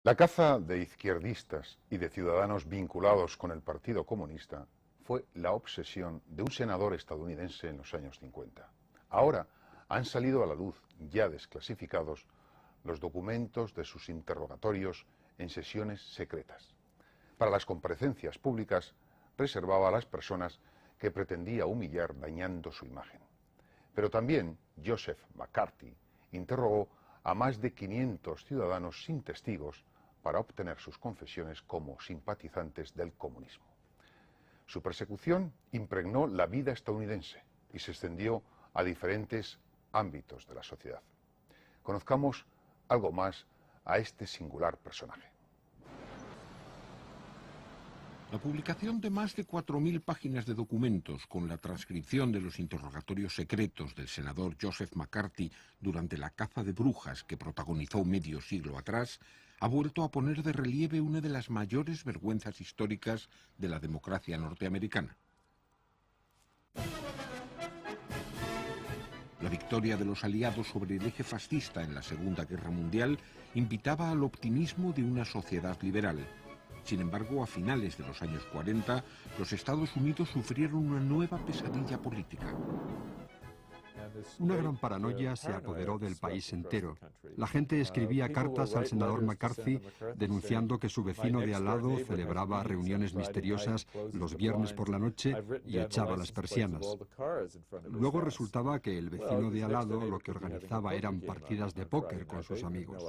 La caza de izquierdistas y de ciudadanos vinculados con el Partido Comunista fue la obsesión de un senador estadounidense en los años 50. Ahora han salido a la luz, ya desclasificados, los documentos de sus interrogatorios en sesiones secretas. Para las comparecencias públicas reservaba a las personas que pretendía humillar dañando su imagen. Pero también Joseph McCarthy interrogó a más de 500 ciudadanos sin testigos para obtener sus confesiones como simpatizantes del comunismo. Su persecución impregnó la vida estadounidense y se extendió a diferentes ámbitos de la sociedad. Conozcamos algo más a este singular personaje. La publicación de más de 4.000 páginas de documentos con la transcripción de los interrogatorios secretos del senador Joseph McCarthy durante la caza de brujas que protagonizó medio siglo atrás ha vuelto a poner de relieve una de las mayores vergüenzas históricas de la democracia norteamericana. La victoria de los aliados sobre el eje fascista en la Segunda Guerra Mundial invitaba al optimismo de una sociedad liberal. Sin embargo, a finales de los años 40, los Estados Unidos sufrieron una nueva pesadilla política. Una gran paranoia se apoderó del país entero. La gente escribía cartas al senador McCarthy denunciando que su vecino de al lado celebraba reuniones misteriosas los viernes por la noche y echaba las persianas. Luego resultaba que el vecino de al lado lo que organizaba eran partidas de póker con sus amigos.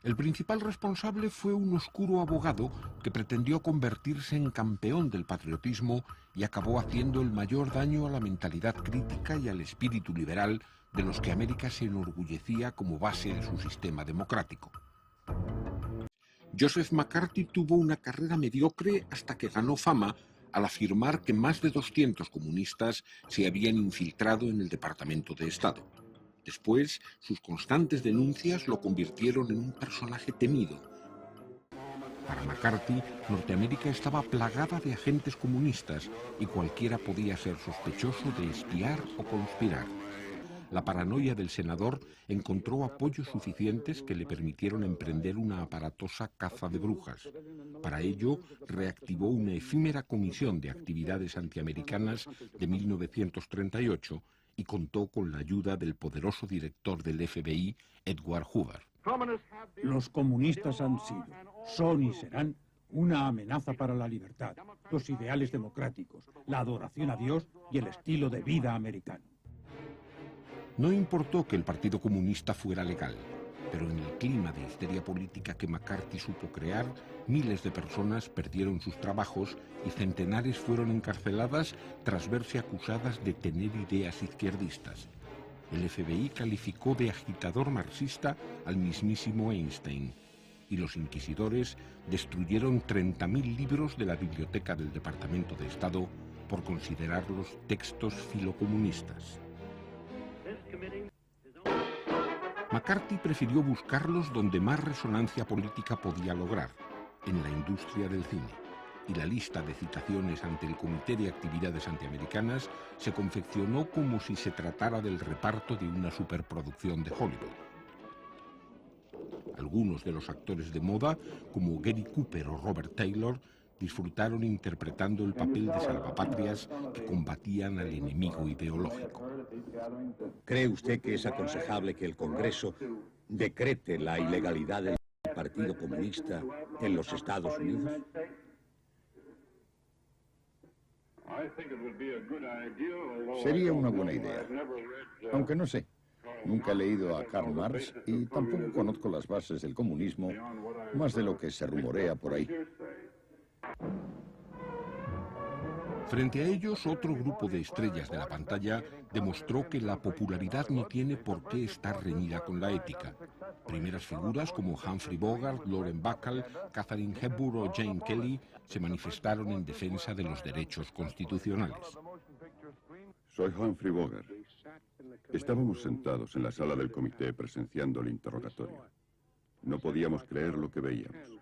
El principal responsable fue un oscuro abogado que pretendió convertirse en campeón del patriotismo y acabó haciendo el mayor daño a la mentalidad crítica y al espíritu liberal de los que América se enorgullecía como base de su sistema democrático. Joseph McCarthy tuvo una carrera mediocre hasta que ganó fama al afirmar que más de 200 comunistas se habían infiltrado en el Departamento de Estado. Después, sus constantes denuncias lo convirtieron en un personaje temido. Para McCarthy, Norteamérica estaba plagada de agentes comunistas y cualquiera podía ser sospechoso de espiar o conspirar. La paranoia del senador encontró apoyos suficientes que le permitieron emprender una aparatosa caza de brujas. Para ello, reactivó una efímera comisión de actividades antiamericanas de 1938 y contó con la ayuda del poderoso director del FBI, Edward Hoover. Los comunistas han sido, son y serán una amenaza para la libertad, los ideales democráticos, la adoración a Dios y el estilo de vida americano. No importó que el Partido Comunista fuera legal, pero en el clima de histeria política que McCarthy supo crear, miles de personas perdieron sus trabajos y centenares fueron encarceladas tras verse acusadas de tener ideas izquierdistas. El FBI calificó de agitador marxista al mismísimo Einstein, y los inquisidores destruyeron 30.000 libros de la biblioteca del Departamento de Estado por considerarlos textos filocomunistas. McCarthy prefirió buscarlos donde más resonancia política podía lograr, en la industria del cine, y la lista de citaciones ante el Comité de Actividades Antiamericanas se confeccionó como si se tratara del reparto de una superproducción de Hollywood. Algunos de los actores de moda, como Gary Cooper o Robert Taylor, disfrutaron interpretando el papel de salvapatrias que combatían al enemigo ideológico. ¿Cree usted que es aconsejable que el Congreso decrete la ilegalidad del Partido Comunista en los Estados Unidos? Sería una buena idea, aunque no sé. Nunca he leído a Karl Marx y tampoco conozco las bases del comunismo más de lo que se rumorea por ahí. Frente a ellos, otro grupo de estrellas de la pantalla demostró que la popularidad no tiene por qué estar reñida con la ética. Primeras figuras como Humphrey Bogart, Lauren Bacall, Katharine Hepburn o Jane Kelly se manifestaron en defensa de los derechos constitucionales. Soy Humphrey Bogart. Estábamos sentados en la sala del comité presenciando el interrogatorio. No podíamos creer lo que veíamos.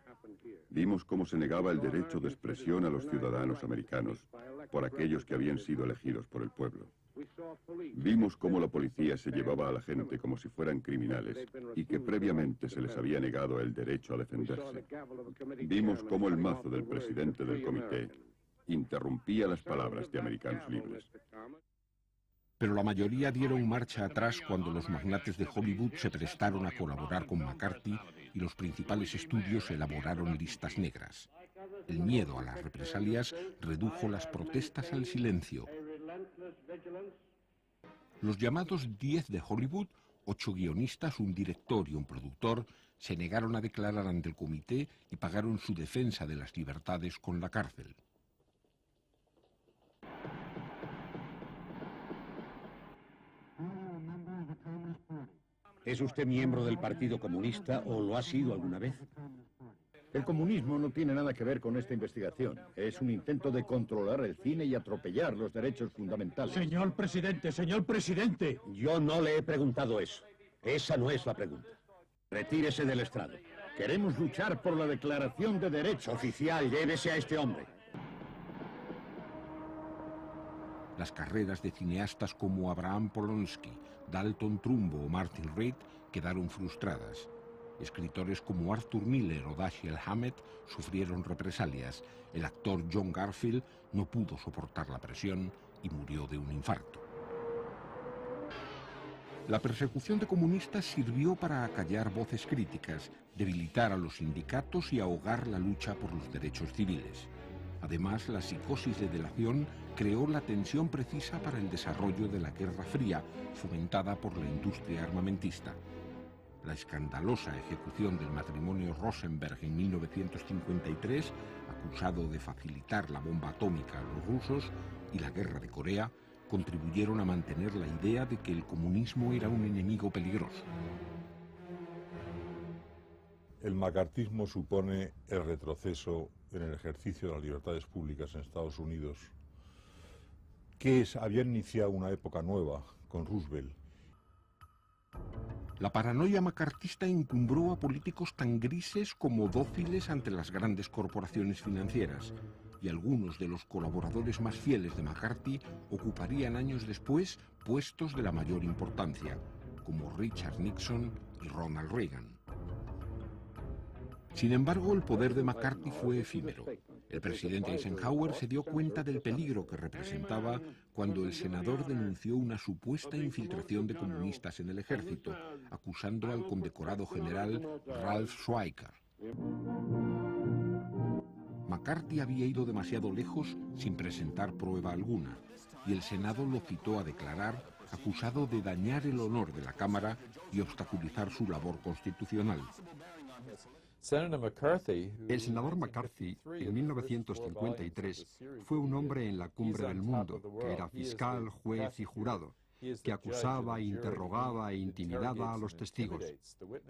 Vimos cómo se negaba el derecho de expresión a los ciudadanos americanos por aquellos que habían sido elegidos por el pueblo. Vimos cómo la policía se llevaba a la gente como si fueran criminales y que previamente se les había negado el derecho a defenderse. Vimos cómo el mazo del presidente del comité interrumpía las palabras de Americanos Libres. Pero la mayoría dieron marcha atrás cuando los magnates de Hollywood se prestaron a colaborar con McCarthy y los principales estudios elaboraron listas negras. El miedo a las represalias redujo las protestas al silencio. Los llamados 10 de Hollywood, 8 guionistas, un director y un productor, se negaron a declarar ante el comité y pagaron su defensa de las libertades con la cárcel. ¿Es usted miembro del Partido Comunista o lo ha sido alguna vez? El comunismo no tiene nada que ver con esta investigación. Es un intento de controlar el cine y atropellar los derechos fundamentales. Señor presidente, señor presidente. Yo no le he preguntado eso. Esa no es la pregunta. Retírese del estrado. Queremos luchar por la declaración de derechos. Oficial, llévese a este hombre. Las carreras de cineastas como Abraham Polonsky, Dalton Trumbo o Martin Reed quedaron frustradas. Escritores como Arthur Miller o Dashiell Hammett sufrieron represalias. El actor John Garfield no pudo soportar la presión y murió de un infarto. La persecución de comunistas sirvió para acallar voces críticas, debilitar a los sindicatos y ahogar la lucha por los derechos civiles. Además, la psicosis de delación creó la tensión precisa para el desarrollo de la Guerra Fría, fomentada por la industria armamentista. La escandalosa ejecución del matrimonio Rosenberg en 1953, acusado de facilitar la bomba atómica a los rusos, y la Guerra de Corea, contribuyeron a mantener la idea de que el comunismo era un enemigo peligroso. El macartismo supone el retroceso en el ejercicio de las libertades públicas en Estados Unidos, que había iniciado una época nueva con Roosevelt. La paranoia macartista encumbró a políticos tan grises como dóciles ante las grandes corporaciones financieras, y algunos de los colaboradores más fieles de McCarthy ocuparían años después puestos de la mayor importancia, como Richard Nixon y Ronald Reagan. Sin embargo, el poder de McCarthy fue efímero. El presidente Eisenhower se dio cuenta del peligro que representaba cuando el senador denunció una supuesta infiltración de comunistas en el ejército, acusando al condecorado general Ralph Schweiker. McCarthy había ido demasiado lejos sin presentar prueba alguna, y el Senado lo citó a declarar, acusado de dañar el honor de la Cámara y obstaculizar su labor constitucional. El senador McCarthy, en 1953, fue un hombre en la cumbre del mundo, que era fiscal, juez y jurado, que acusaba, interrogaba e intimidaba a los testigos.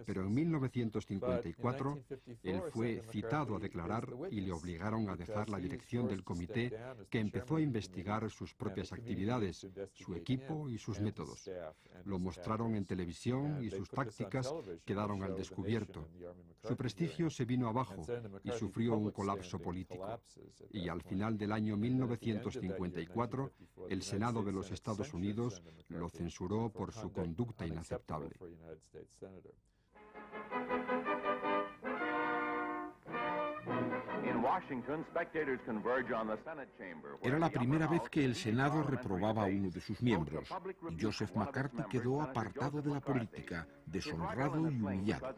Pero en 1954, él fue citado a declarar y le obligaron a dejar la dirección del comité, que empezó a investigar sus propias actividades, su equipo y sus métodos. Lo mostraron en televisión y sus tácticas quedaron al descubierto. Su prestigio se vino abajo y sufrió un colapso político. Y al final del año 1954, el Senado de los Estados Unidos lo censuró por su conducta inaceptable. Era la primera vez que el Senado reprobaba a uno de sus miembros, y Joseph McCarthy quedó apartado de la política, deshonrado y humillado.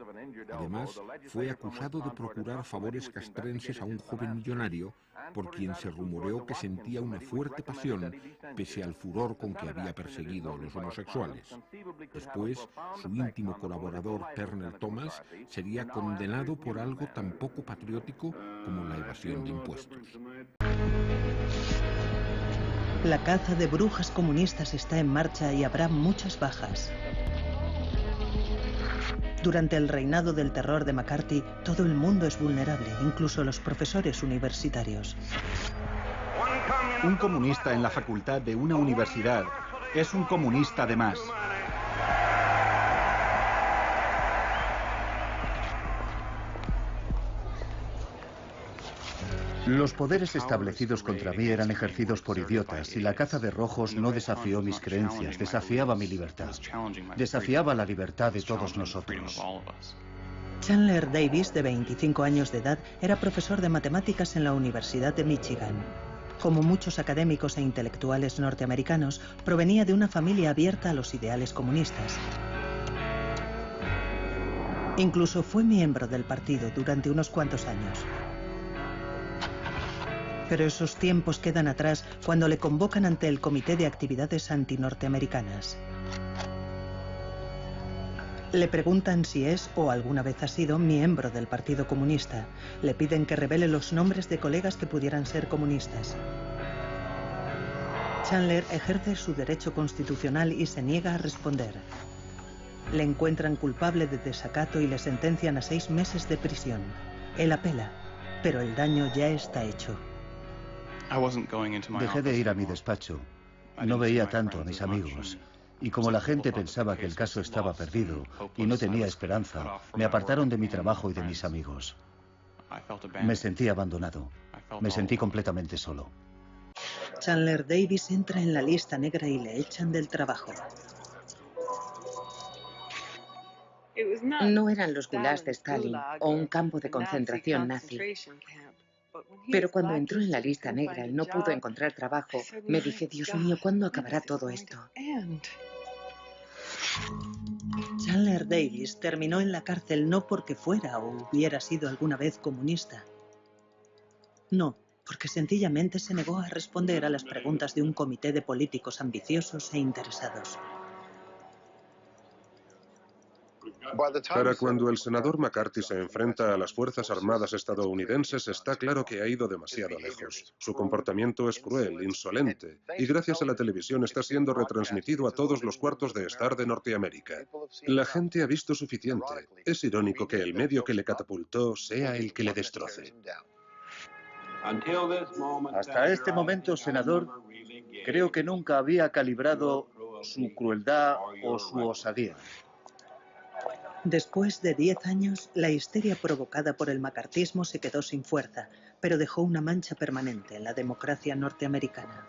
Además, fue acusado de procurar favores castrenses a un joven millonario, por quien se rumoreó que sentía una fuerte pasión, pese al furor con que había perseguido a los homosexuales. Después, su íntimo colaborador, Turner Thomas, sería condenado por algo tan poco patriótico como la evasión de impuestos. La caza de brujas comunistas está en marcha y habrá muchas bajas. Durante el reinado del terror de McCarthy, todo el mundo es vulnerable, incluso los profesores universitarios. Un comunista en la facultad de una universidad es un comunista de más. Los poderes establecidos contra mí eran ejercidos por idiotas y la caza de rojos no desafió mis creencias, desafiaba mi libertad. Desafiaba la libertad de todos nosotros. Chandler Davis, de 25 años de edad, era profesor de matemáticas en la Universidad de Michigan. Como muchos académicos e intelectuales norteamericanos, provenía de una familia abierta a los ideales comunistas. Incluso fue miembro del partido durante unos cuantos años. Pero esos tiempos quedan atrás cuando le convocan ante el Comité de Actividades Antinorteamericanas. Le preguntan si es o alguna vez ha sido miembro del Partido Comunista. Le piden que revele los nombres de colegas que pudieran ser comunistas. Chandler ejerce su derecho constitucional y se niega a responder. Le encuentran culpable de desacato y le sentencian a 6 meses de prisión. Él apela, pero el daño ya está hecho. Dejé de ir a mi despacho. No veía tanto a mis amigos. Y como la gente pensaba que el caso estaba perdido y no tenía esperanza, me apartaron de mi trabajo y de mis amigos. Me sentí abandonado. Me sentí completamente solo. Chandler Davis entra en la lista negra y le echan del trabajo. No eran los gulags de Stalin o un campo de concentración nazi. Pero cuando entró en la lista negra y no pudo encontrar trabajo, me dije, Dios mío, ¿cuándo acabará todo esto? Chandler Davis terminó en la cárcel no porque fuera o hubiera sido alguna vez comunista. No, porque sencillamente se negó a responder a las preguntas de un comité de políticos ambiciosos e interesados. Para cuando el senador McCarthy se enfrenta a las Fuerzas Armadas estadounidenses, está claro que ha ido demasiado lejos. Su comportamiento es cruel, insolente, y gracias a la televisión está siendo retransmitido a todos los cuartos de estar de Norteamérica. La gente ha visto suficiente. Es irónico que el medio que le catapultó sea el que le destroce. Hasta este momento, senador, creo que nunca había calibrado su crueldad o su osadía. Después de 10 años, la histeria provocada por el macartismo se quedó sin fuerza, pero dejó una mancha permanente en la democracia norteamericana.